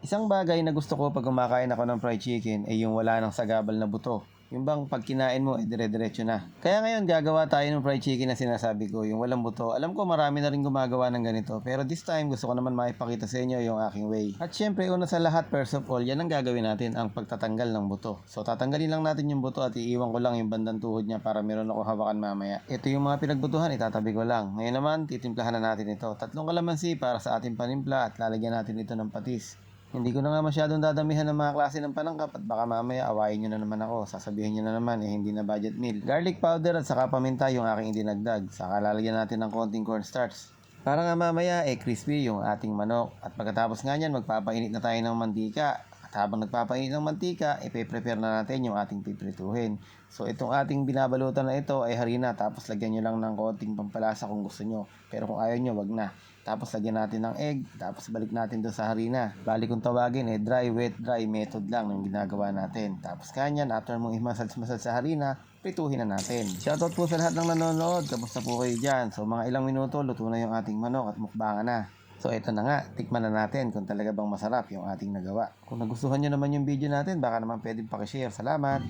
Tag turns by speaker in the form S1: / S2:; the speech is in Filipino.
S1: Isang bagay na gusto ko pag kumakain ako ng fried chicken ay yung wala ng sagabal na buto. Yung bang pag kinain mo, dire-diretso na. Kaya ngayon gagawa tayo ng fried chicken na sinasabi ko, yung walang buto. Alam ko marami na rin gumagawa ng ganito, pero this time gusto ko naman maipakita sa inyo yung aking way. At syempre, una sa lahat, first of all, yan ang gagawin natin, ang pagtatanggal ng buto. So tatanggalin lang natin yung buto at iiwan ko lang yung bandang tuhod niya para meron ako hawakan mamaya. Ito yung mga pinagbutuhan, itatabi ko lang. Ngayon naman, titimplahan na natin ito. 3 kalamansi para sa ating panimpla at lalagyan natin ito ng patis. Hindi ko na nga masyadong dadamihan ng mga klase ng panangkap at baka mamaya awayin nyo na naman ako. Sasabihin nyo na naman hindi na budget meal. Garlic powder at saka paminta yung aking dinagdag. Saka lalagyan natin ng konting cornstarch. Para nga mamaya crispy yung ating manok. At pagkatapos nga nyan magpapainit na tayo ng mantika. At habang nagpapainit ng mantika, ipe-prepare na natin yung ating piprituhin. So itong ating binabalutan na ito ay harina, tapos lagyan nyo lang ng konting pampalasa kung gusto nyo. Pero kung ayaw nyo, wag na. Tapos lagyan natin ng egg, tapos balik natin doon sa harina. Bali kung tawagin dry, wet, dry method lang yung ginagawa natin. Tapos kanyan, after mong i-massage sa harina, prituhin na natin. Shoutout po sa lahat ng nanonood. Kamusta po kayo dyan? So mga ilang minuto, luto na yung ating manok at mukbanga na. So ito na nga, tikman na natin kung talaga bang masarap yung ating nagawa. Kung nagustuhan nyo naman yung video natin, baka naman pwedeng pakishare. Salamat!